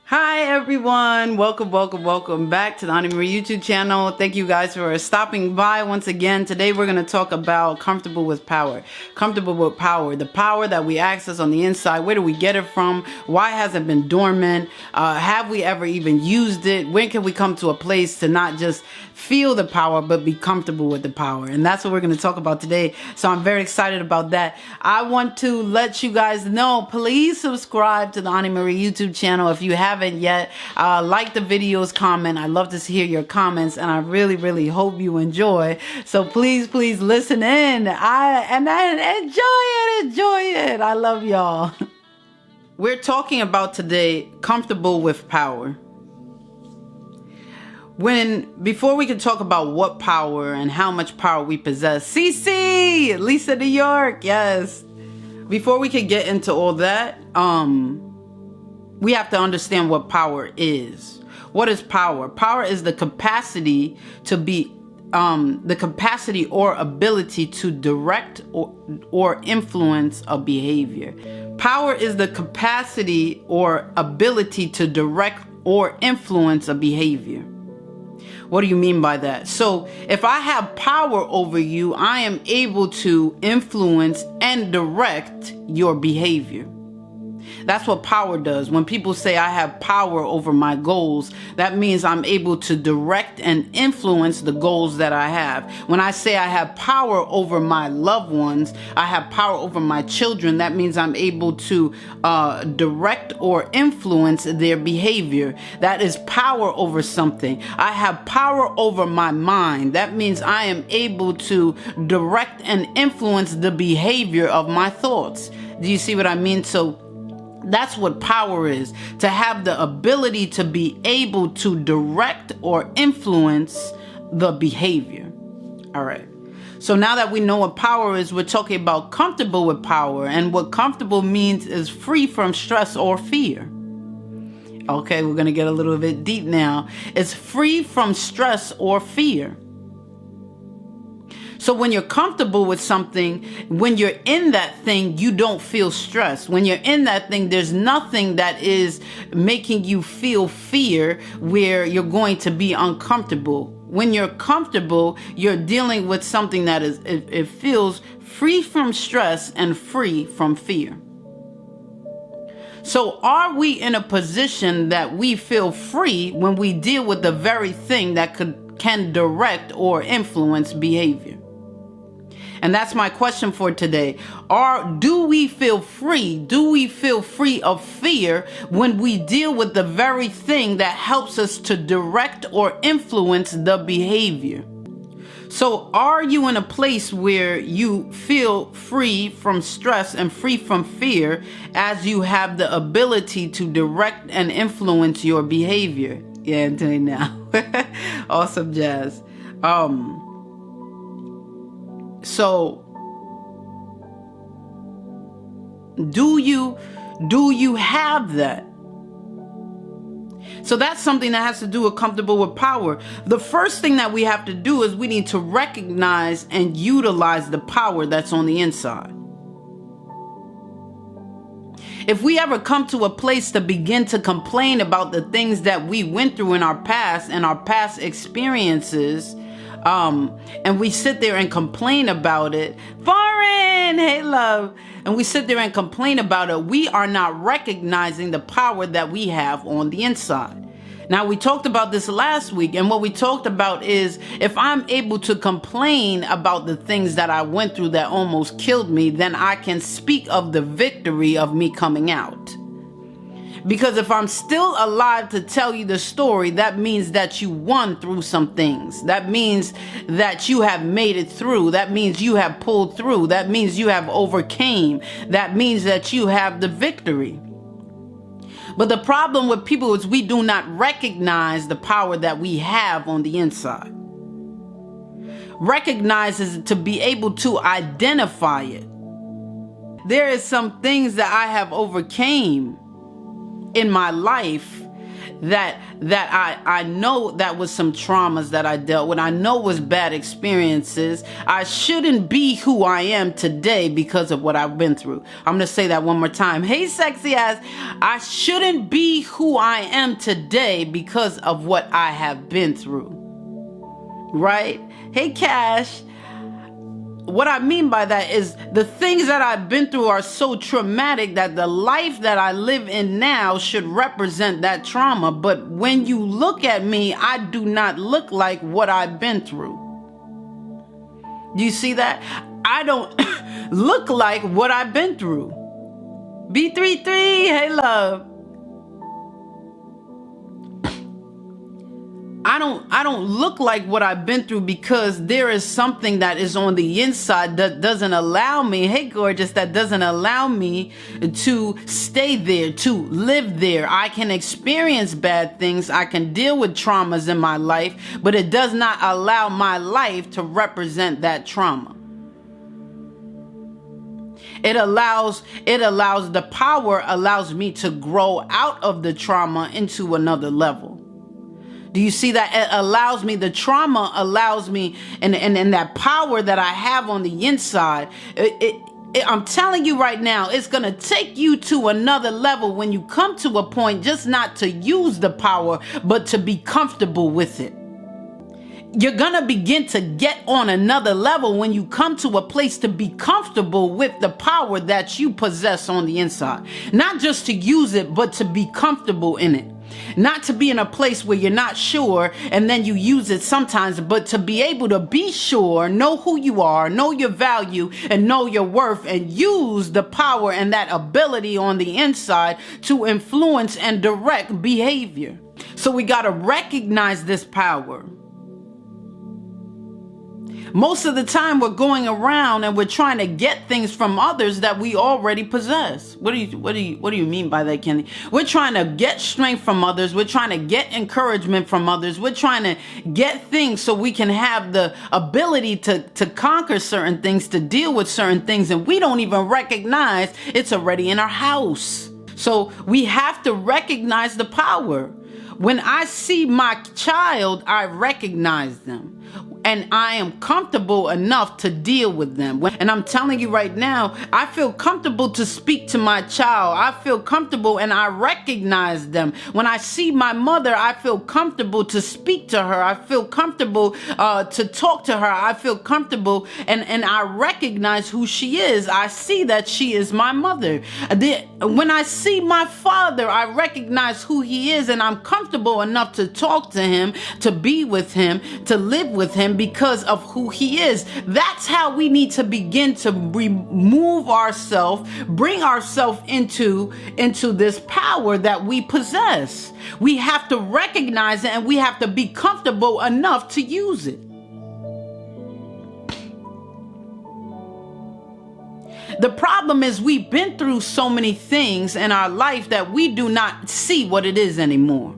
Hi everyone, welcome back to the Ani Marie YouTube channel. Thank you guys for stopping by once again. Today we're going to talk about comfortable with power. Comfortable with power, the power that we access on the inside. Where do we get it from? Why has it been dormant? Have we ever even used it? When can we come to a place to not just feel the power but be comfortable with the power? And that's what we're going to talk about today. So I'm very excited about that. I want to let you guys know, please subscribe to the Ani Marie YouTube channel if you haven't yet. Like the videos, comment. I love to hear your comments, and I really hope you enjoy. So please listen in. And enjoy it. I love y'all. We're talking about today comfortable with power. Before we can talk about what power and how much power we possess, CC, Lisa New York, yes. Before we can get into all that, we have to understand what power is. What is power? Power is the capacity to be, the capacity or ability to direct or influence a behavior. Power is the capacity or ability to direct or influence a behavior. What do you mean by that? So if I have power over you, I am able to influence and direct your behavior. That's what power does. When people say I have power over my goals, that means I'm able to direct and influence the goals that I have. When I say I have power over my loved ones, I have power over my children, that means I'm able to direct or influence their behavior. That is power over something. I have power over my mind. That means I am able to direct and influence the behavior of my thoughts. Do you see what I mean? So that's what power is, to have the ability to be able to direct or influence the behavior. All right. So now that we know what power is, we're talking about comfortable with power. And what comfortable means is free from stress or fear. Okay, we're going to get a little bit deep now. It's free from stress or fear. So when you're comfortable with something, when you're in that thing, you don't feel stressed. When you're in that thing, there's nothing that is making you feel fear where you're going to be uncomfortable. When you're comfortable, you're dealing with something that is, it feels free from stress and free from fear. So are we in a position that we feel free when we deal with the very thing that can direct or influence behavior? And that's my question for today. Do we feel free? Do we feel free of fear when we deal with the very thing that helps us to direct or influence the behavior? So are you in a place where you feel free from stress and free from fear as you have the ability to direct and influence your behavior? Yeah, I'm doing now. Awesome, Jazz. So do you have that? So that's something that has to do with comfortable with power. The first thing that we have to do is we need to recognize and utilize the power that's on the inside. If we ever come to a place to begin to complain about the things that we went through in our past and our past experiences, and we sit there and complain about it, foreign, hey love, and we sit there and complain about it, we are not recognizing the power that we have on the inside. Now, we talked about this last week, and what we talked about is if I'm able to complain about the things that I went through that almost killed me, then I can speak of the victory of me coming out. Because if I'm still alive to tell you the story, that means that you won through some things. That means that you have made it through. That means you have pulled through. That means you have overcame. That means that you have the victory. But the problem with people is we do not recognize the power that we have on the inside. Recognize is to be able to identify it. There is some things that I have overcame in my life that I know that was some traumas that I dealt with. I know was bad experiences. I shouldn't be who I am today because of what I've been through. I'm going to say that one more time. Hey, sexy ass. I shouldn't be who I am today because of what I have been through. Right? Hey, Cash. What I mean by that is the things that I've been through are so traumatic that the life that I live in now should represent that trauma. But when you look at me, I do not look like what I've been through. Do you see that? I don't look like what I've been through. B33, hey love. I don't look like what I've been through because there is something that is on the inside that doesn't allow me, hey gorgeous, that doesn't allow me to stay there, to live there. I can experience bad things. I can deal with traumas in my life, but it does not allow my life to represent that trauma. It allows the power allows me to grow out of the trauma into another level. Do you see that? It allows me, the trauma allows me, and that power that I have on the inside, I'm telling you right now, it's going to take you to another level when you come to a point just not to use the power, but to be comfortable with it. You're going to begin to get on another level when you come to a place to be comfortable with the power that you possess on the inside. Not just to use it, but to be comfortable in it. Not to be in a place where you're not sure and then you use it sometimes, but to be able to be sure, know who you are, know your value, and know your worth, and use the power and that ability on the inside to influence and direct behavior. So we got to recognize this power. Most of the time we're going around and we're trying to get things from others that we already possess. What do you mean by that, Kenny? We're trying to get strength from others. We're trying to get encouragement from others. We're trying to get things so we can have the ability to conquer certain things, to deal with certain things, and we don't even recognize it's already in our house. So we have to recognize the power. When I see my child, I recognize them. And I am comfortable enough to deal with them. And I'm telling you right now, I feel comfortable to speak to my child. I feel comfortable and I recognize them. When I see my mother, I feel comfortable to speak to her. I feel comfortable to talk to her. I feel comfortable and I recognize who she is. I see that she is my mother. When I see my father, I recognize who he is, and I'm comfortable enough to talk to him, to be with him, to live with him because of who he is. That's how we need to begin to remove ourselves, bring ourselves into this power that we possess. We have to recognize it and we have to be comfortable enough to use it. The problem is we've been through so many things in our life that we do not see what it is anymore.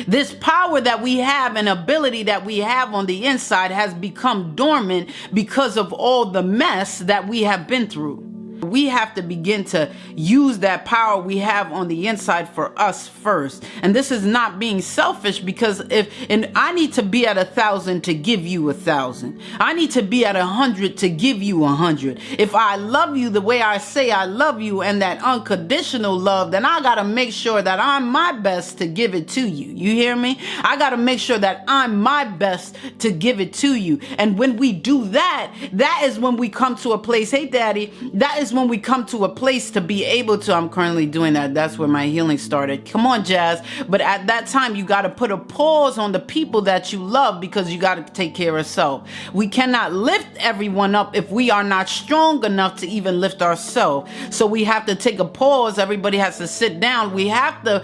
This power that we have and ability that we have on the inside has become dormant because of all the mess that we have been through. We have to begin to use that power we have on the inside for us first. And this is not being selfish, because I need to be at 1,000 to give you 1,000. I need to be at 100 to give you 100. If I love you the way I say I love you, and that unconditional love, then I got to make sure that I'm my best to give it to you. You hear me? I got to make sure that I'm my best to give it to you. And when we do that, that is when we come to a place, hey daddy, that is when we come to a place to be able to, I'm currently doing that. That's where my healing started. Come on, Jazz. But at that time, you got to put a pause on the people that you love, because you got to take care of self. We cannot lift everyone up if we are not strong enough to even lift ourselves. So we have to take a pause. Everybody has to sit down. We have to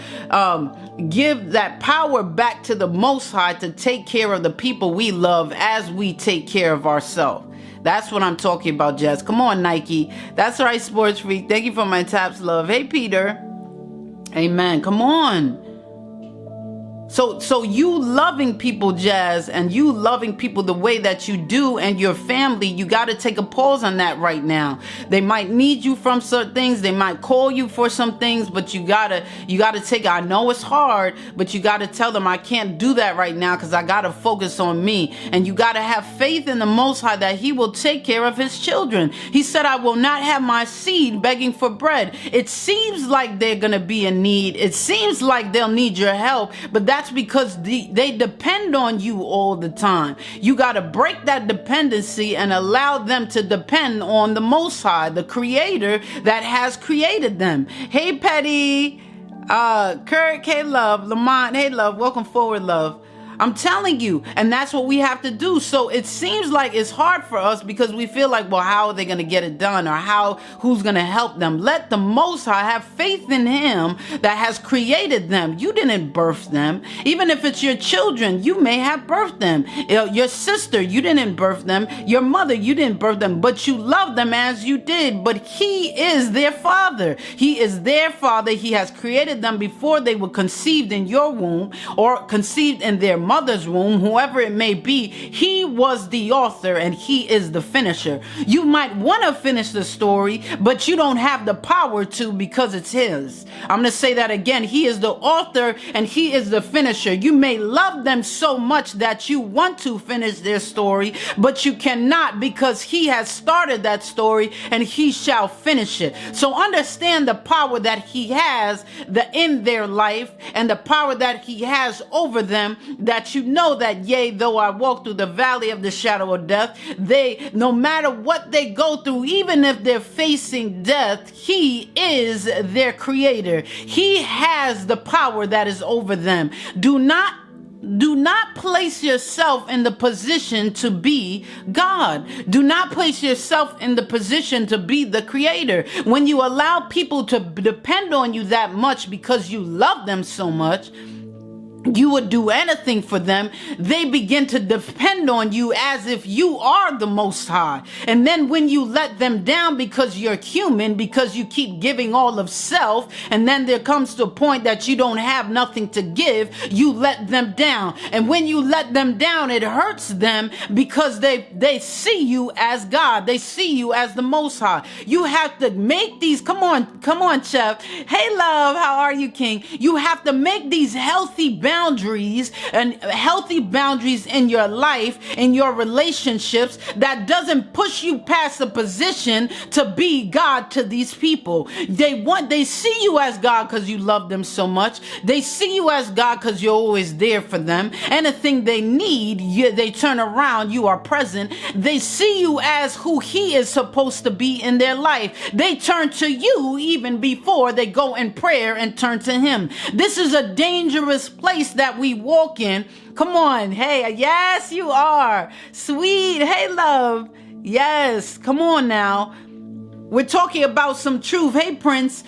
give that power back to the Most High to take care of the people we love as we take care of ourselves. That's what I'm talking about, Jazz. Come on, Nike. That's right, Sports Freak. Thank you for my taps, love. Hey, Peter. Amen. Come on. So you loving people, Jazz, and you loving people the way that you do and your family, you got to take a pause on that right now. They might need you from certain things. They might call you for some things, but you got to take, I know it's hard, but you got to tell them, I can't do that right now because I got to focus on me. And you got to have faith in the Most High that he will take care of his children. He said, I will not have my seed begging for bread. It seems like they're going to be in need. It seems like they'll need your help, but that's because they depend on you all the time. You got to break that dependency and allow them to depend on the Most High, the Creator that has created them. Hey, Petty, Kirk, hey, love, Lamont, hey, love, welcome forward, love. I'm telling you, and that's what we have to do. So it seems like it's hard for us because we feel like, well, how are they going to get it done, or who's going to help them? Let the Most High have faith in him that has created them. You didn't birth them. Even if it's your children, you may have birthed them. Your sister, you didn't birth them. Your mother, you didn't birth them, but you love them as you did. But he is their father. He is their father. He has created them before they were conceived in your womb or conceived in their mother's womb, whoever it may be. He was the author and he is the finisher. You might want to finish the story, but you don't have the power to because it's his. I'm going to say that again. He is the author and he is the finisher. You may love them so much that you want to finish their story, but you cannot because he has started that story and he shall finish it. So understand the power that he has in their life and the power that he has over them, that you know that, yea, though I walk through the valley of the shadow of death, no matter what they go through, even if they're facing death, he is their creator. He has the power that is over them. Do not place yourself in the position to be God. Do not place yourself in the position to be the creator. When you allow people to depend on you that much because you love them so much, you would do anything for them, they begin to depend on you as if you are the Most High. And then when you let them down because you're human, because you keep giving all of self, and then there comes to a point that you don't have nothing to give, you let them down. And when you let them down, it hurts them because they see you as God. They see you as the Most High. You have to make these, come on, Chef. Hey, love, how are you, King? You have to make these healthy boundaries in your life, in your relationships, that doesn't push you past the position to be God to these people. They see you as God because you love them so much. They see you as God because you're always there for them. Anything they need, they turn around, you are present. They see you as who he is supposed to be in their life. They turn to you even before they go in prayer and turn to him. This is a dangerous place that we walk in. Come on. Hey, yes, you are. Sweet. Hey, love. Yes. Come on now. We're talking about some truth. Hey, Prince,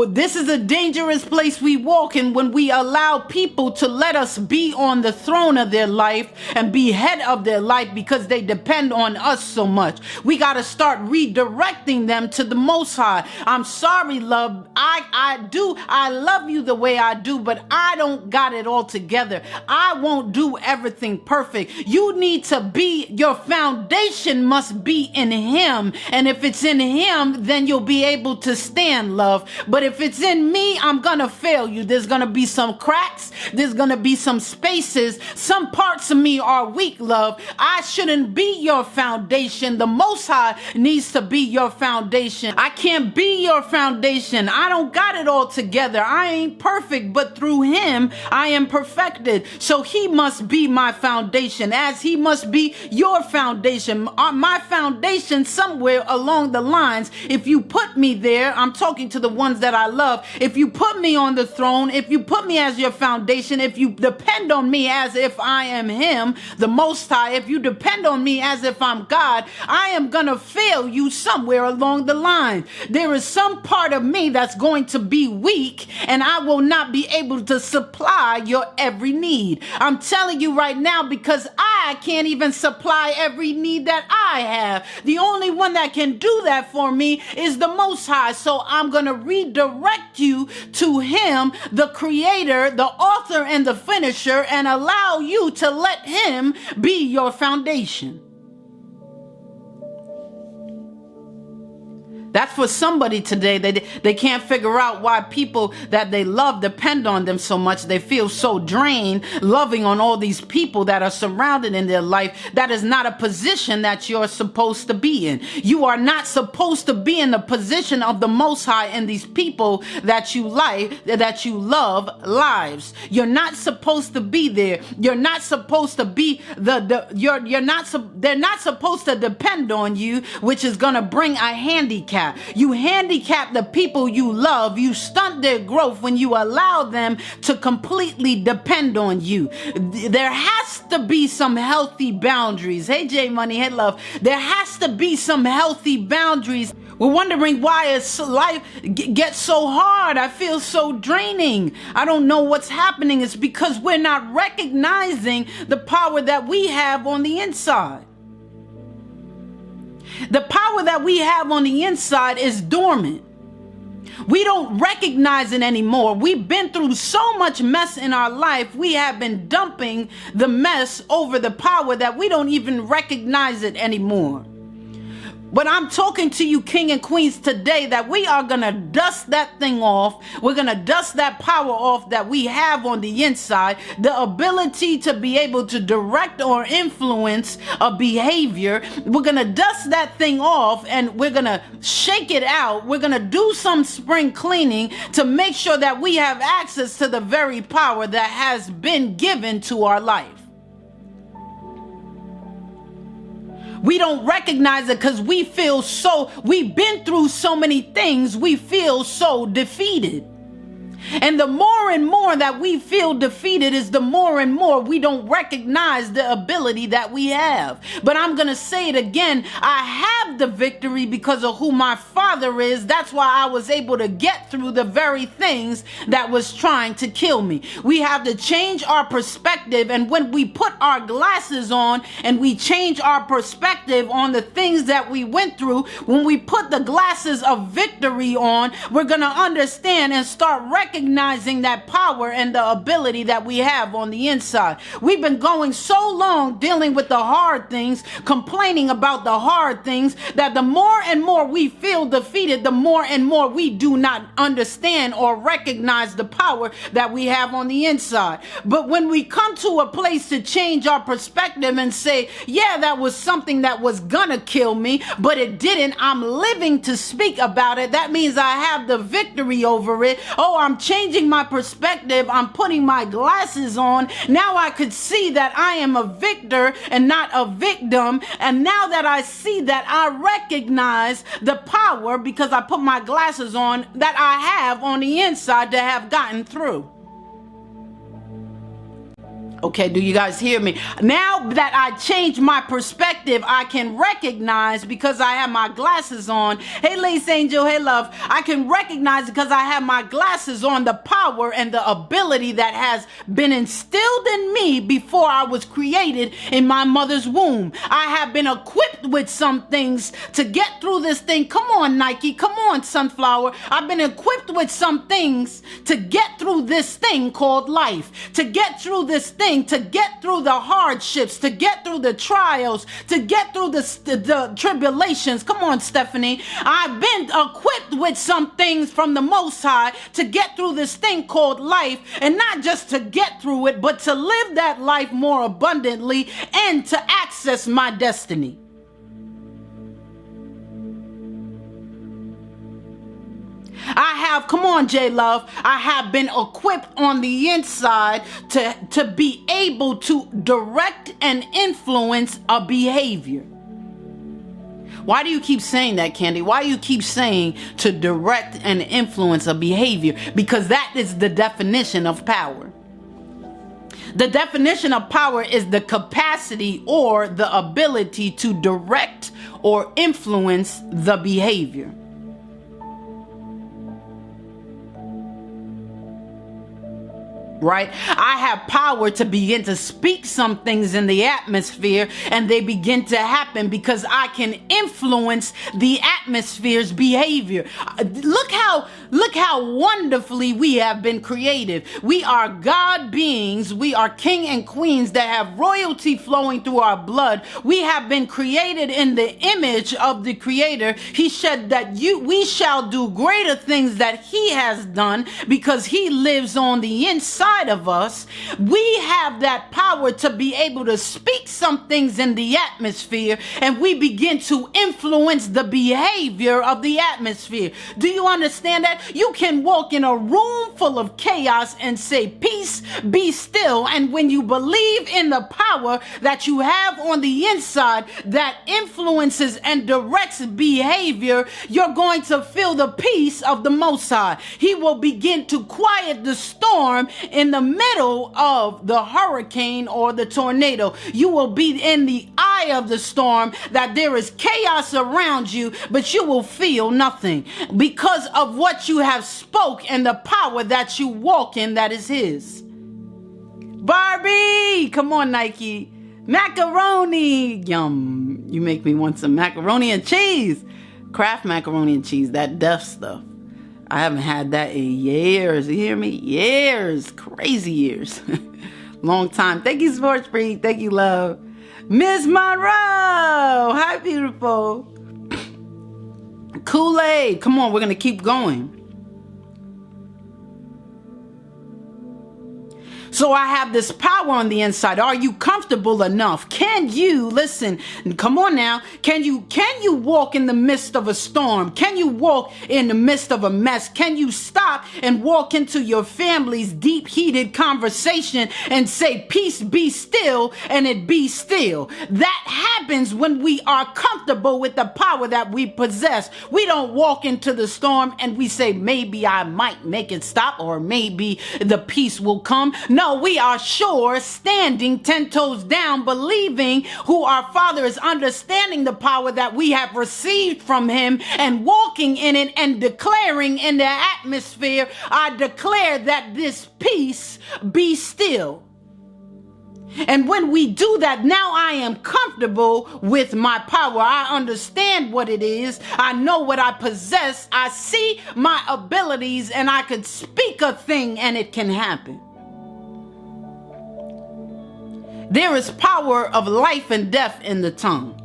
this is a dangerous place we walk in when we allow people to let us be on the throne of their life and be head of their life because they depend on us so much. We got to start redirecting them to the Most High. I'm sorry, love. I love you the way I do, but I don't got it all together. I won't do everything perfect. You need to be, your foundation must be in him. And if it's in him, then you'll be able to stand, love. But if it's in me, I'm gonna fail you. There's gonna be some cracks. There's gonna be some spaces. Some parts of me are weak, love. I shouldn't be your foundation. The Most High needs to be your foundation. I can't be your foundation. I don't got it all together. I ain't perfect, but through him, I am perfected. So he must be my foundation, as he must be your foundation. My foundation somewhere along the lines. If you put me there, I'm talking to the ones that I love. If you put me on the throne, if you put me as your foundation, if you depend on me as if I am him, the Most High, if you depend on me as if I'm God, I am going to fail you somewhere along the line. There is some part of me that's going to be weak, and I will not be able to supply your every need. I'm telling you right now, because I I can't even supply every need that I have. The only one that can do that for me is the Most High. So I'm going to redirect you to him, the creator, the author, and the finisher, and allow you to let him be your foundation. That's for somebody today. They can't figure out why people that they love depend on them so much. They feel so drained loving on all these people that are surrounded in their life. That is not a position that you're supposed to be in. You are not supposed to be in the position of the Most High in these people that you like, that you love lives. You're not supposed to be there. You're not supposed to be they're not supposed to depend on you, which is going to bring a handicap. You handicap the people you love. You stunt their growth when you allow them to completely depend on you. There has to be some healthy boundaries. Hey, J Money, hey, love. There has to be some healthy boundaries. We're wondering why life gets so hard. I feel so draining. I don't know what's happening. It's because we're not recognizing the power that we have on the inside. The power that we have on the inside is dormant. We don't recognize it anymore. We've been through so much mess in our life. We have been dumping the mess over the power that we don't even recognize it anymore. But I'm talking to you, king and queens, today that we are going to dust that thing off. We're going to dust that power off that we have on the inside, the ability to be able to direct or influence a behavior. We're going to dust that thing off and we're going to shake it out. We're going to do some spring cleaning to make sure that we have access to the very power that has been given to our life. We don't recognize it because we've been through so many things, we feel so defeated. And the more and more that we feel defeated is the more and more we don't recognize the ability that we have. But I'm going to say it again. I have the victory because of who my Father is. That's why I was able to get through the very things that was trying to kill me. We have to change our perspective. And when we put our glasses on and we change our perspective on the things that we went through, when we put the glasses of victory on, we're going to understand and start recognizing that power and the ability that we have on the inside. We've been going so long dealing with the hard things, complaining about the hard things, that the more and more we feel defeated, the more and more we do not understand or recognize the power that we have on the inside. But when we come to a place to change our perspective and say, yeah, that was something that was gonna kill me, but it didn't. I'm living to speak about it. That means I have the victory over it. Oh, I'm changing my perspective. I'm putting my glasses on. Now I could see that I am a victor and not a victim. And now that I see that, I recognize the power because I put my glasses on that I have on the inside to have gotten through. Okay, do you guys hear me? Now that I changed my perspective, I can recognize because I have my glasses on. Hey, Lace Angel, hey, love. I can recognize because I have my glasses on the power and the ability that has been instilled in me before I was created in my mother's womb. I have been equipped with some things to get through this thing. Come on, Nike. Come on, Sunflower. I've been equipped with some things to get through this thing called life, to get through this thing, to get through the hardships, to get through the trials, to get through the tribulations. Come on, Stephanie. I've been equipped with some things from the Most High to get through this thing called life, and not just to get through it, but to live that life more abundantly and to access my destiny. I have, come on, J Love, I have been equipped on the inside to be able to direct and influence a behavior. Why do you keep saying that, Candy? Why do you keep saying to direct and influence a behavior? Because that is the definition of power. The definition of power is the capacity or the ability to direct or influence the behavior. right? I have power to begin to speak some things in the atmosphere, and they begin to happen because I can influence the atmosphere's behavior. Look how wonderfully we have been created. We are God beings. We are king and queens that have royalty flowing through our blood. We have been created in the image of the Creator. He said that we shall do greater things that He has done because He lives on the inside of us. We have that power to be able to speak some things in the atmosphere, and we begin to influence the behavior of the atmosphere. Do you understand that? You can walk in a room full of chaos and say, peace, be still. And when you believe in the power that you have on the inside that influences and directs behavior, you're going to feel the peace of the Most High. He will begin to quiet the storm in the middle of the hurricane or the tornado. You will be in the eye of the storm, that there is chaos around you, but you will feel nothing because of what you have spoke and the power that you walk in that is His. Barbie, come on, Nike. Macaroni, yum. You make me want some macaroni and cheese. Kraft macaroni and cheese, that deaf stuff. I haven't had that in years. You hear me? Years. Crazy years. Long time. Thank you, Sports Free. Thank you, love. Miss Monroe. Hi, beautiful. Kool-Aid. Come on, we're going to keep going. So I have this power on the inside. Are you comfortable enough? Can you, listen, come on now. Can you walk in the midst of a storm? Can you walk in the midst of a mess? Can you stop and walk into your family's deep heated conversation and say, peace, be still, and it be still? That happens when we are comfortable with the power that we possess. We don't walk into the storm and we say, maybe I might make it stop, or maybe the peace will come. No, we are sure, standing 10 toes down, believing who our Father is, understanding the power that we have received from Him and walking in it and declaring in the atmosphere, I declare that this peace be still. And when we do that, now I am comfortable with my power. I understand what it is. I know what I possess. I see my abilities, and I could speak a thing and it can happen. There is power of life and death in the tongue.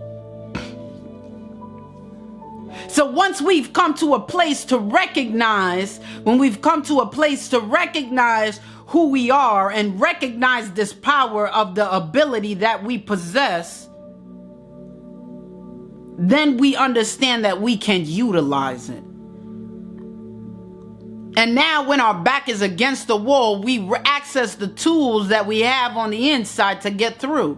So once we've come to a place to recognize, who we are and recognize this power of the ability that we possess, then we understand that we can utilize it. And now when our back is against the wall, we access the tools that we have on the inside to get through.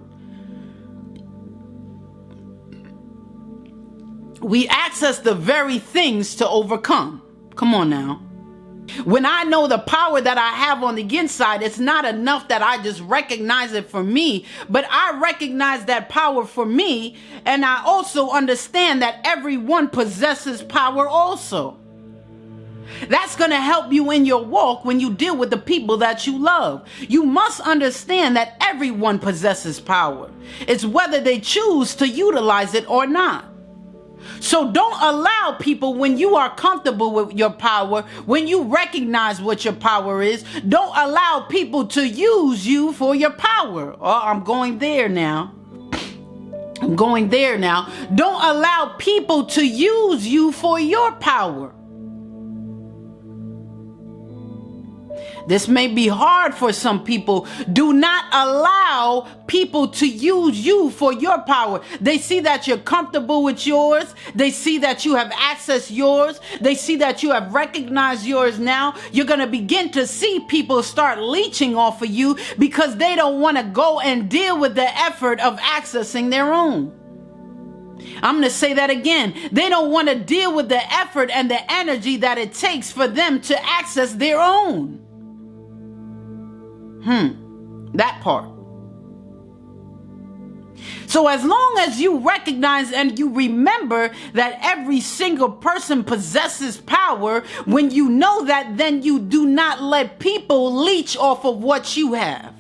We access the very things to overcome. Come on now. When I know the power that I have on the inside, it's not enough that I just recognize it for me, but I recognize that power for me, and I also understand that everyone possesses power also. That's going to help you in your walk when you deal with the people that you love. You must understand that everyone possesses power. It's whether they choose to utilize it or not. So don't allow people, when you are comfortable with your power, when you recognize what your power is, don't allow people to use you for your power. Oh, I'm going there now. Don't allow people to use you for your power. This may be hard for some people. Do not allow people to use you for your power. They see that you're comfortable with yours. They see that you have accessed yours. They see that you have recognized yours now. You're going to begin to see people start leeching off of you because they don't want to go and deal with the effort of accessing their own. I'm going to say that again. They don't want to deal with the effort and the energy that it takes for them to access their own. That part. So as long as you recognize and you remember that every single person possesses power, when you know that, then you do not let people leech off of what you have.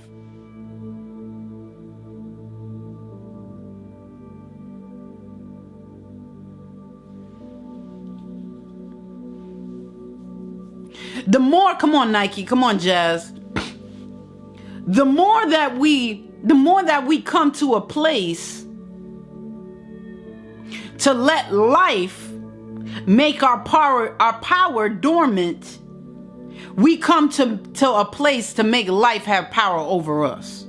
The more, come on Nike, come on Jazz. The more that we come to a place to let life make our power dormant, we come to a place to make life have power over us.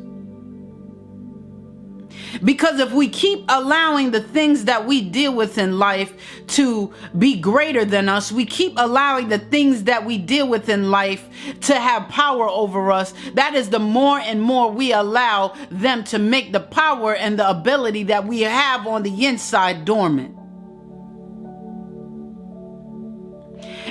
Because if we keep allowing the things that we deal with in life to be greater than us, we keep allowing the things that we deal with in life to have power over us, that is the more and more we allow them to make the power and the ability that we have on the inside dormant.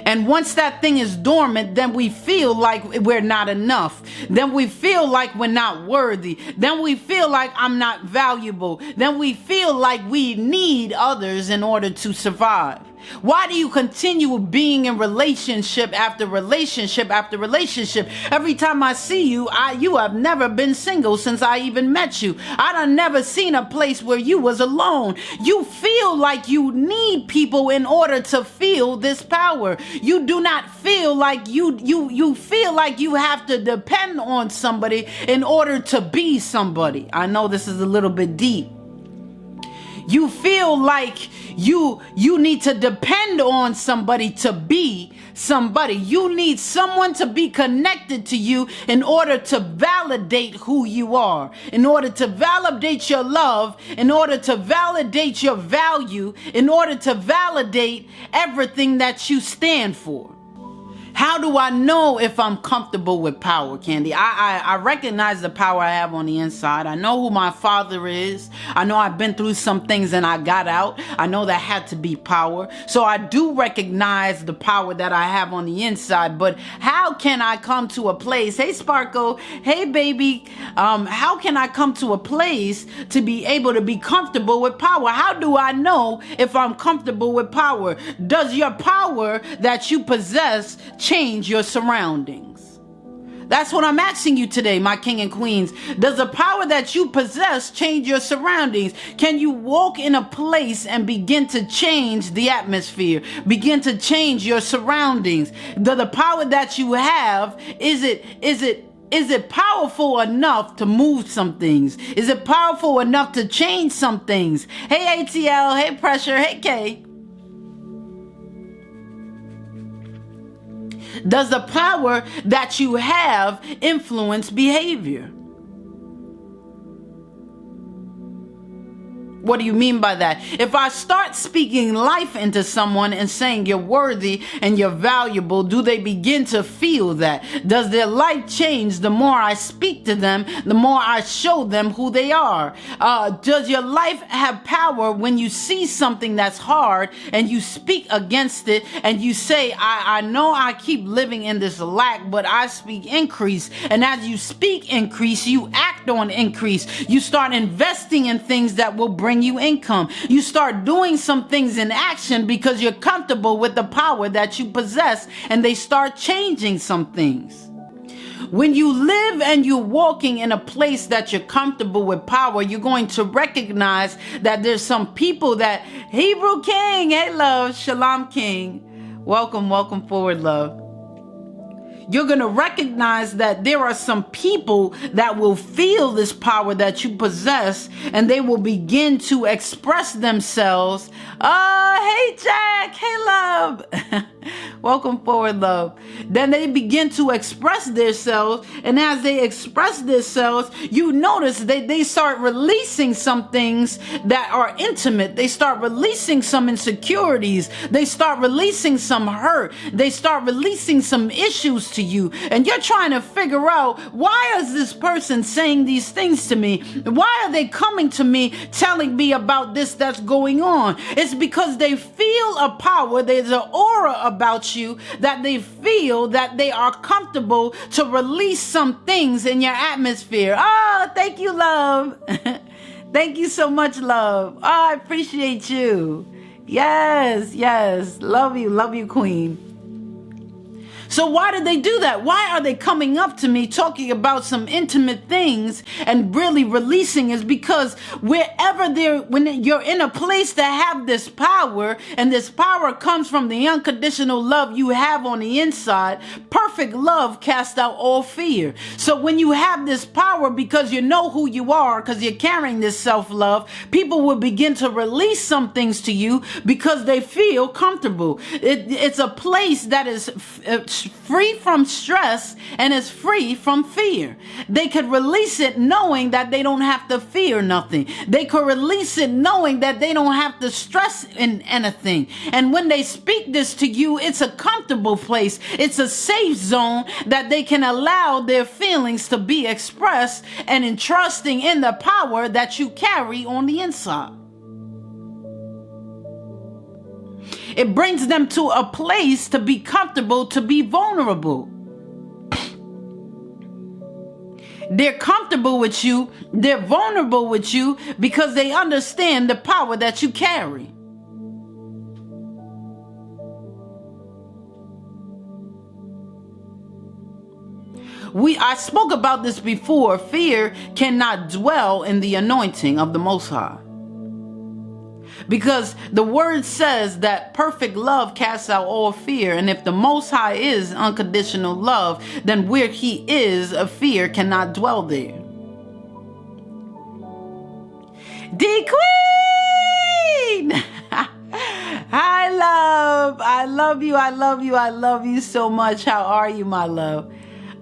And once that thing is dormant, then we feel like we're not enough. Then we feel like we're not worthy. Then we feel like I'm not valuable. Then we feel like we need others in order to survive. Why do you continue being in relationship after relationship after relationship? Every time I see you, you have never been single since I even met you. I done never seen a place where you was alone. You feel like you need people in order to feel this power. You do not feel like you feel like you have to depend on somebody in order to be somebody. I know this is a little bit deep. You feel like you need to depend on somebody to be somebody. You need someone to be connected to you in order to validate who you are, in order to validate your love, in order to validate your value, in order to validate everything that you stand for. How do I know if I'm comfortable with power, Candy? I recognize the power I have on the inside. I know who my father is. I know I've been through some things and I got out. I know that had to be power. So I do recognize the power that I have on the inside. But how can I come to a place? Hey, Sparkle. Hey, baby. How can I come to a place to be able to be comfortable with power? How do I know if I'm comfortable with power? Does your power that you possess change your surroundings? That's what I'm asking you today, my king and queens. Does the power that you possess change your surroundings? Can you walk in a place and begin to change the atmosphere, begin to change your surroundings? The power that you have, is it powerful enough to move some things? Is it powerful enough to change some things? Hey ATL, hey Pressure, hey K. Does the power that you have influence behavior? What do you mean by that? If I start speaking life into someone and saying you're worthy and you're valuable, do they begin to feel that? Does their life change the more I speak to them, the more I show them who they are? Does your life have power when you see something that's hard and you speak against it and you say, I know I keep living in this lack, but I speak increase. And as you speak increase, you act on increase. You start investing in things that will bring you income. You start doing some things in action because you're comfortable with the power that you possess, and they start changing some things. When you live and you're walking in a place that you're comfortable with power, you're going to recognize that there's some people that, Hebrew King, hey love, Shalom King, welcome forward, love. You're going to recognize that there are some people that will feel this power that you possess, and they will begin to express themselves. Oh, hey, Jack. Hey, love. Welcome forward, love. Then they begin to express themselves, and as they express themselves, you notice they start releasing some things that are intimate. They start releasing some insecurities. They start releasing some hurt. They start releasing some issues to you, and you're trying to figure out, why is this person saying these things to me? Why are they coming to me telling me about this that's going on? It's because they feel a power. There's an aura about you that they feel that they are comfortable to release some things in your atmosphere. Oh, thank you, love. Thank you so much, love. Oh, I appreciate you. Yes, yes. Love you, queen. So why did they do that? Why are they coming up to me talking about some intimate things and really releasing? Is because wherever when you're in a place to have this power, and this power comes from the unconditional love you have on the inside, perfect love casts out all fear. So when you have this power, because you know who you are, because you're carrying this self-love, people will begin to release some things to you because they feel comfortable. It's a place that is free from stress and is free from fear. They could release it knowing that they don't have to fear nothing. They could release it knowing that they don't have to stress in anything. And when they speak this to you, it's a comfortable place. It's a safe zone that they can allow their feelings to be expressed, and in trusting in the power that you carry on the inside. It brings them to a place to be comfortable, to be vulnerable. They're comfortable with you. They're vulnerable with you because they understand the power that you carry. I spoke about this before. Fear cannot dwell in the anointing of the Most High. Because the word says that perfect love casts out all fear. And if the Most High is unconditional love, then where he is, a fear cannot dwell there. D-Queen! Hi, love. I love you. I love you. I love you so much. How are you, my love?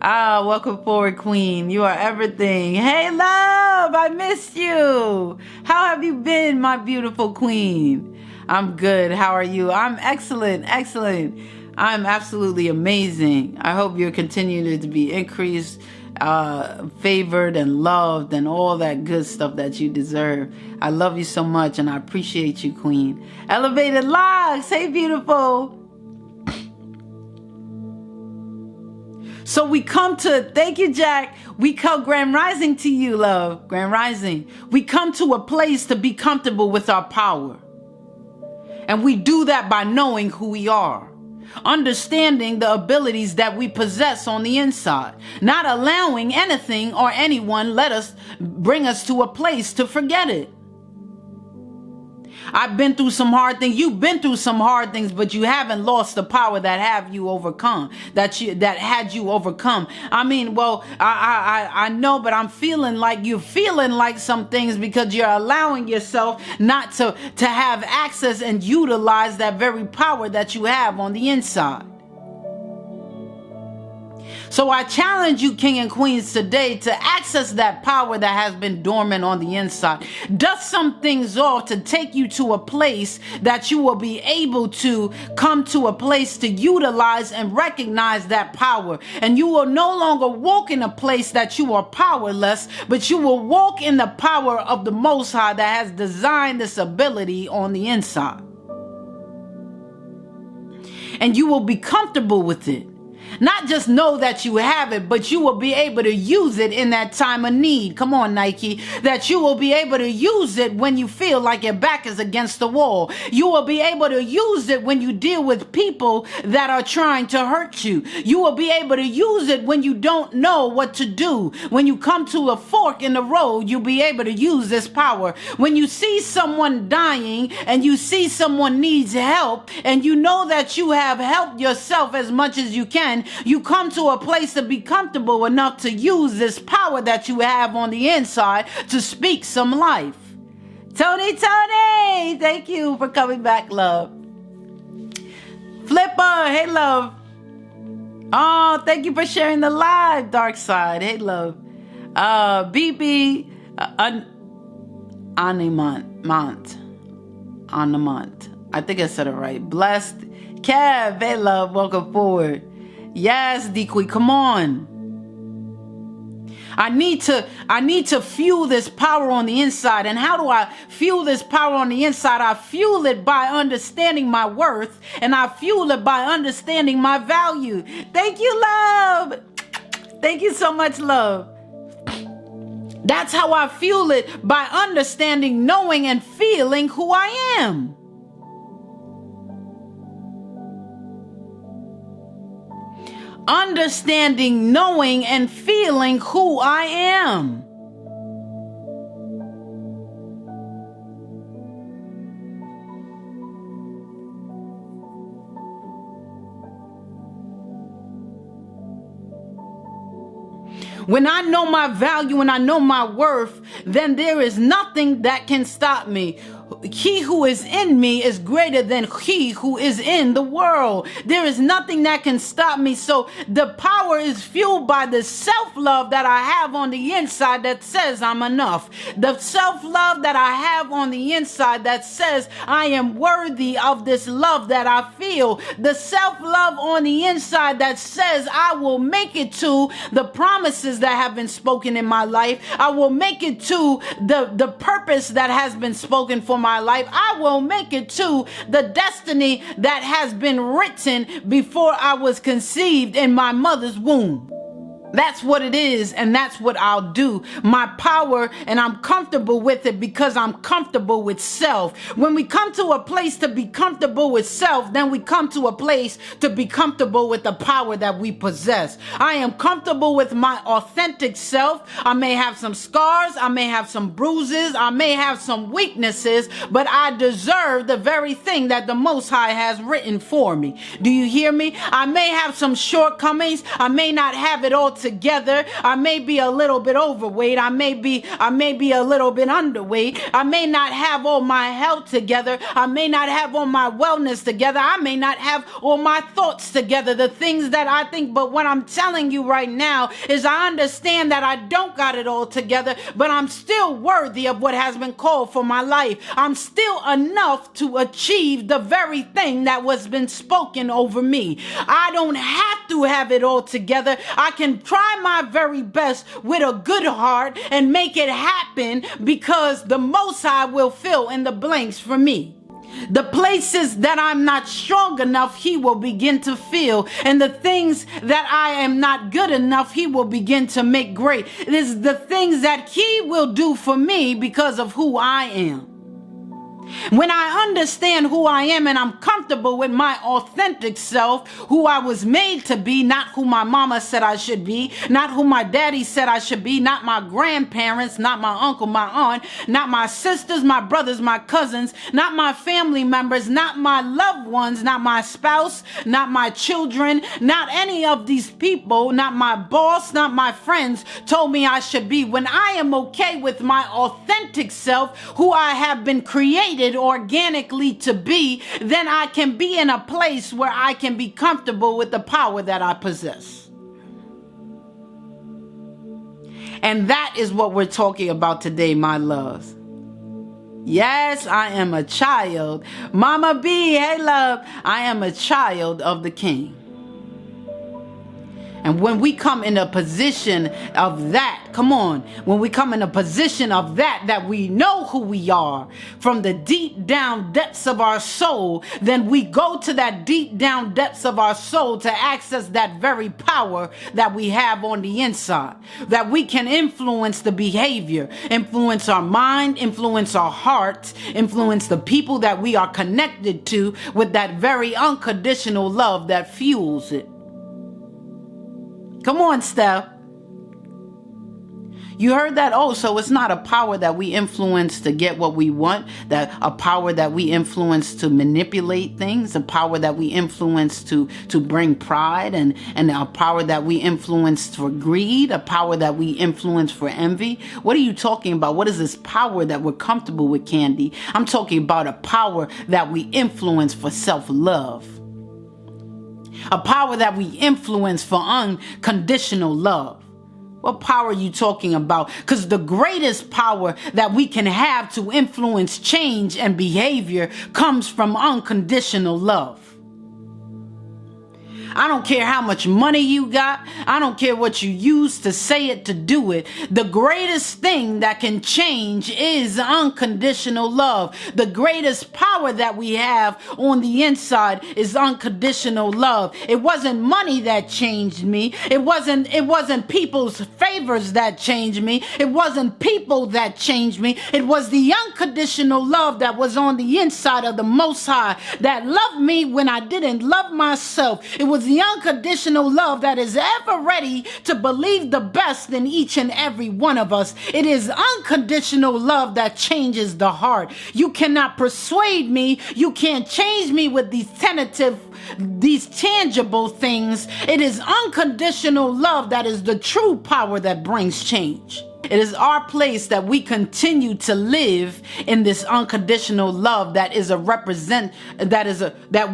Welcome forward, Queen. You are everything. Hey, love, I missed you. How have you been, my beautiful Queen? I'm good. How are you? I'm excellent. I'm absolutely amazing. I hope you're continuing to be increased, favored, and loved, and all that good stuff that you deserve. I love you so much, and I appreciate you, Queen. Elevated Locks. Hey, beautiful. So we come to, thank you, Jack. We come Grand Rising to you, love. Grand Rising. We come to a place to be comfortable with our power. And we do that by knowing who we are. Understanding the abilities that we possess on the inside. Not allowing anything or anyone bring us to a place to forget it. I've been through some hard things. You've been through some hard things, but you haven't lost the power that had you overcome. I mean, well, I know, but I'm feeling like you're feeling like some things because you're allowing yourself not to have access and utilize that very power that you have on the inside. So I challenge you, King and Queens, today to access that power that has been dormant on the inside. Dust some things off to take you to a place that you will be able to come to a place to utilize and recognize that power. And you will no longer walk in a place that you are powerless, but you will walk in the power of the Most High that has designed this ability on the inside. And you will be comfortable with it. Not just know that you have it, but you will be able to use it in that time of need. Come on, Nike. That you will be able to use it when you feel like your back is against the wall. You will be able to use it when you deal with people that are trying to hurt you. You will be able to use it when you don't know what to do. When you come to a fork in the road, you'll be able to use this power. When you see someone dying and you see someone needs help and you know that you have helped yourself as much as you can, you come to a place to be comfortable enough to use this power that you have on the inside to speak some life. Tony, thank you for coming back, love. Flipper, hey, love. Oh, thank you for sharing the live, Dark Side. Hey, love. BB, Animant. I think I said it right. Blessed. Kev, hey, love. Welcome forward. Yes, D-Queen, come on. I need to fuel this power on the inside. And how do I fuel this power on the inside? I fuel it by understanding my worth, and I fuel it by understanding my value. Thank you, love. Thank you so much, love. That's how I fuel it, by understanding, knowing, and feeling who I am. Understanding, knowing, and feeling who I am. When I know my value and I know my worth, then there is nothing that can stop me. He who is in me is greater than he who is in the world. There is nothing that can stop me. So the power is fueled by the self-love that I have on the inside that says I'm enough. The self-love that I have on the inside that says I am worthy of this love that I feel. The self-love on the inside that says I will make it to the promises that have been spoken in my life. I will make it to the purpose that has been spoken for my life. I will make it to the destiny that has been written before I was conceived in my mother's womb. That's what it is, and that's what I'll do. My power, and I'm comfortable with it because I'm comfortable with self. When we come to a place to be comfortable with self, then we come to a place to be comfortable with the power that we possess. I am comfortable with my authentic self. I may have some scars, I may have some bruises, I may have some weaknesses, but I deserve the very thing that the Most High has written for me. Do you hear me? I may have some shortcomings. I may not have it all together. I may be a little bit overweight. I may be a little bit underweight. I may not have all my health together. I may not have all my wellness together. I may not have all my thoughts together, the things that I think. But what I'm telling you right now is I understand that I don't got it all together, but I'm still worthy of what has been called for my life. I'm still enough to achieve the very thing that was been spoken over me. I don't have to have it all together. I can try my very best with a good heart and make it happen, because the Most High will fill in the blanks for me. The places that I'm not strong enough, He will begin to fill. And the things that I am not good enough, He will begin to make great. It is the things that He will do for me because of who I am. When I understand who I am and I'm comfortable with my authentic self, who I was made to be, not who my mama said I should be, not who my daddy said I should be, not my grandparents, not my uncle, my aunt, not my sisters, my brothers, my cousins, not my family members, not my loved ones, not my spouse, not my children, not any of these people, not my boss, not my friends told me I should be. When I am okay with my authentic self, who I have been created organically to be, then I can be in a place where I can be comfortable with the power that I possess. And that is what we're talking about today, my loves. Yes, I am a child. Mama B, hey love, I am a child of the King. And when we come in a position of that, come on, when we come in a position of that we know who we are from the deep down depths of our soul, then we go to that deep down depths of our soul to access that very power that we have on the inside, that we can influence the behavior, influence our mind, influence our hearts, influence the people that we are connected to with that very unconditional love that fuels it. Come on, Steph. You heard that? Oh, so it's not a power that we influence to get what we want, that a power that we influence to manipulate things, a power that we influence to bring pride, and a power that we influence for greed, a power that we influence for envy. What are you talking about? What is this power that we're comfortable with, Candy? I'm talking about a power that we influence for self-love. A power that we influence for unconditional love. What power are you talking about? Because the greatest power that we can have to influence change and behavior comes from unconditional love. I don't care how much money you got. I don't care what you use to say it, to do it. The greatest thing that can change is unconditional love. The greatest power that we have on the inside is unconditional love. It wasn't money that changed me. It wasn't people's favors that changed me. It wasn't people that changed me. It was the unconditional love that was on the inside of the Most High that loved me when I didn't love myself. It was the unconditional love that is ever ready to believe the best in each and every one of us. It is unconditional love that changes the heart. You cannot persuade me. You can't change me with these tangible things. It is unconditional love that is the true power that brings change. It is our place that we continue to live in this unconditional love that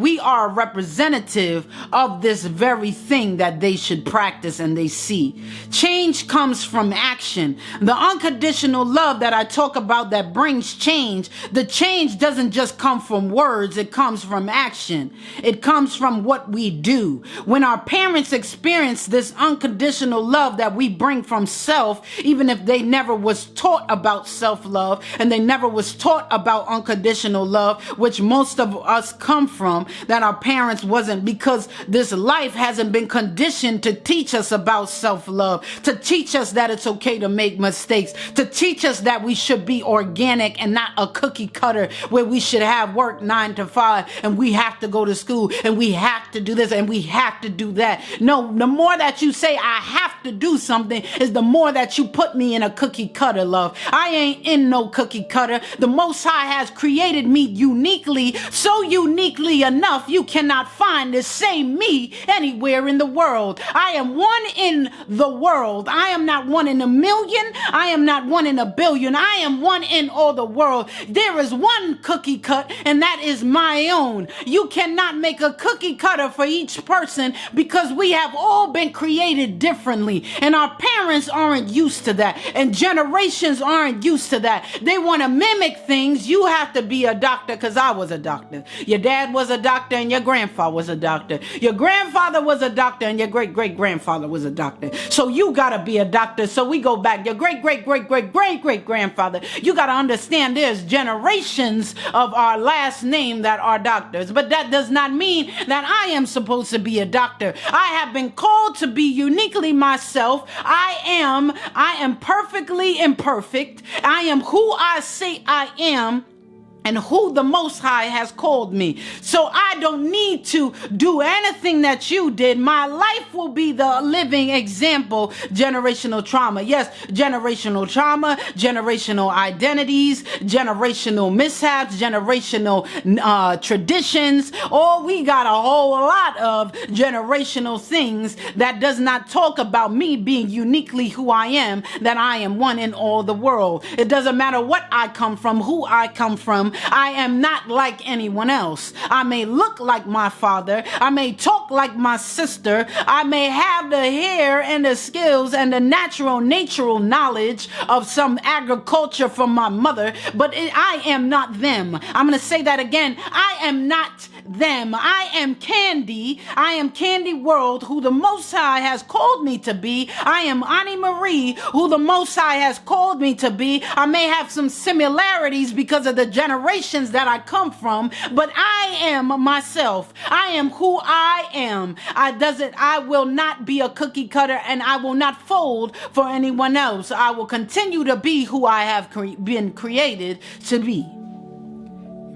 we are a representative of this very thing that they should practice and they see. Change comes from action. The unconditional love that I talk about that brings change, the change doesn't just come from words, it comes from action. It comes from what we do. When our parents experience this unconditional love that we bring from self, even if they never was taught about self-love and they never was taught about unconditional love, which most of us come from, that our parents wasn't, because this life hasn't been conditioned to teach us about self-love, to teach us that it's okay to make mistakes, to teach us that we should be organic and not a cookie cutter where we should have work 9 to 5 and we have to go to school and we have to do this and we have to do that. No, the more that you say I have to do something is the more that you put me in a cookie cutter, love. I ain't in no cookie cutter. The Most High has created me uniquely, so uniquely enough you cannot find the same me anywhere in the world. I am one in the world. I am not one in a million. I am not one in a billion. I am one in all the world. There is one cookie cut, and that is my own. You cannot make a cookie cutter for each person because we have all been created differently, and our parents aren't used to that, and generations aren't used to that. They want to mimic things. You have to be a doctor because I was a doctor. Your dad was a doctor and your grandfather was a doctor. Your grandfather was a doctor and your great-great-grandfather was a doctor. So you got to be a doctor. So we go back. Your great-great-great-great-great-great-grandfather. You got to understand there's generations of our last name that are doctors. But that does not mean that I am supposed to be a doctor. I have been called to be uniquely myself. I am perfectly imperfect. I am who I say I am and who the Most High has called me. So I don't need to do anything that you did. My life will be the living example. Generational trauma. Yes, generational trauma, generational identities, generational mishaps, generational traditions. Oh, we got a whole lot of generational things that does not talk about me being uniquely who I am, that I am one in all the world. It doesn't matter what I come from, who I come from. I am not like anyone else. I may look like my father. I may talk like my sister. I may have the hair and the skills and the natural knowledge of some agriculture from my mother, but I am not them. I'm going to say that again. I am not them. I am Candy. I am Candy World, who the Most High has called me to be. I am Annie Marie, who the Most High has called me to be. I may have some similarities because of the generations that I come from, but I am myself. I am who I am. I will not be a cookie cutter, and I will not fold for anyone else. I will continue to be who I have been created to be.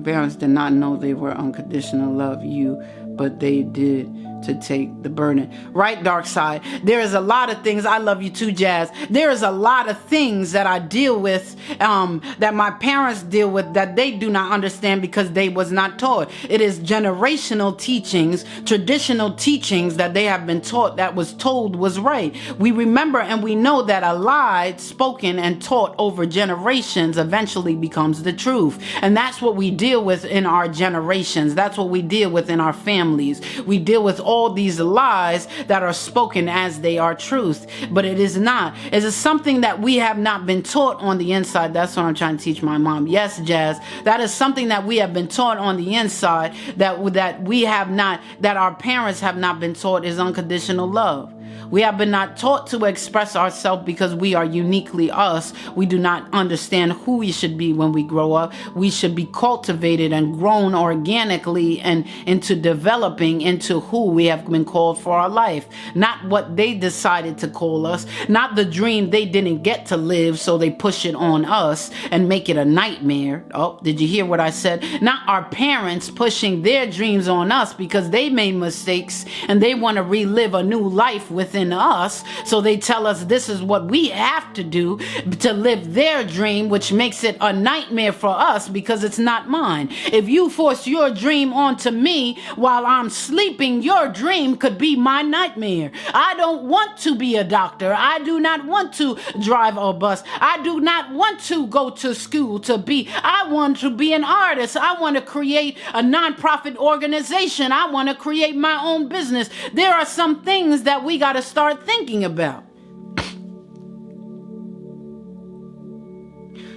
Parents did not know they were unconditional love you, but they did to take the burden. Right, Dark Side? There is a lot of things. I love you too, Jazz. There is a lot of things that I deal with, that my parents deal with, that they do not understand because they was not taught. It is generational teachings, traditional teachings that they have been taught, that was told was right. We remember and we know that a lie spoken and taught over generations eventually becomes the truth. And that's what we deal with in our generations. That's what we deal with in our families. We deal with all these lies that are spoken as they are truth, but it is not. It is something that we have not been taught on the inside. That's what I'm trying to teach my mom. Yes, Jazz, that is something that we have been taught on the inside that we have not, that our parents have not been taught, is unconditional love. We have been not taught to express ourselves because we are uniquely us. We do not understand who we should be when we grow up. We should be cultivated and grown organically and into developing into who we have been called for our life. Not what they decided to call us, not the dream they didn't get to live, so they push it on us and make it a nightmare. Oh, did you hear what I said? Not our parents pushing their dreams on us because they made mistakes and they want to relive a new life within us, so they tell us this is what we have to do to live their dream, which makes it a nightmare for us because it's not mine. If you force your dream onto me while I'm sleeping, your dream could be my nightmare. I don't want to be a doctor. I do not want to drive a bus. I do not want to go to school to be. I want to be an artist. I want to create a nonprofit organization. I want to create my own business. There are some things that we got to start thinking about.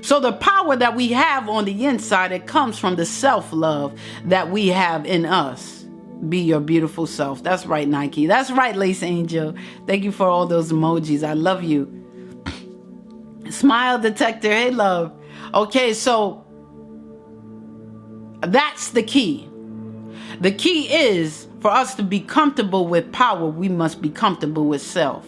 So the power that we have on the inside, it comes from the self-love that we have in us. Be your beautiful self. That's right, Nike. That's right, Lace Angel. Thank you for all those emojis. I love you. Smile detector. Hey, love. Okay, so that's the key. The key is, for us to be comfortable with power, we must be comfortable with self.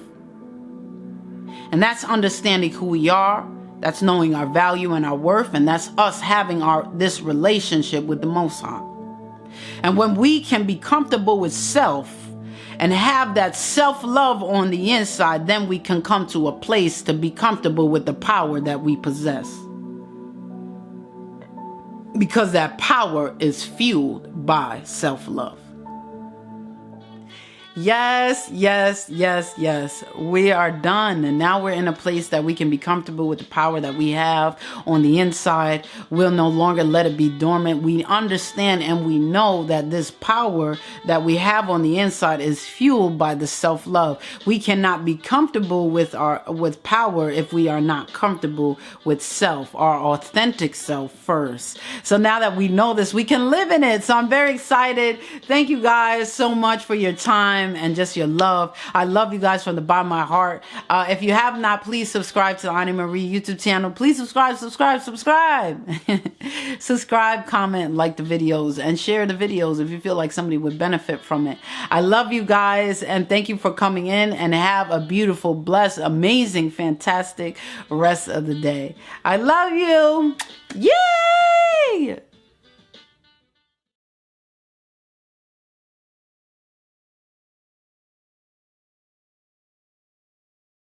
And that's understanding who we are. That's knowing our value and our worth. And that's us having this relationship with the Most High. And when we can be comfortable with self and have that self-love on the inside, then we can come to a place to be comfortable with the power that we possess. Because that power is fueled by self-love. Yes, yes, yes, yes. We are done. And now we're in a place that we can be comfortable with the power that we have on the inside. We'll no longer let it be dormant. We understand and we know that this power that we have on the inside is fueled by the self-love. We cannot be comfortable with power if we are not comfortable with self, our authentic self first. So now that we know this, we can live in it. So I'm very excited. Thank you guys so much for your time and just your love. I love you guys from the bottom of my heart. If you have not, please subscribe to the Ani Marie YouTube channel. Please subscribe. Subscribe, comment, like the videos, and share the videos if you feel like somebody would benefit from it. I love you guys, and thank you for coming in, and have a beautiful, blessed, amazing, fantastic rest of the day. I love you. Yay!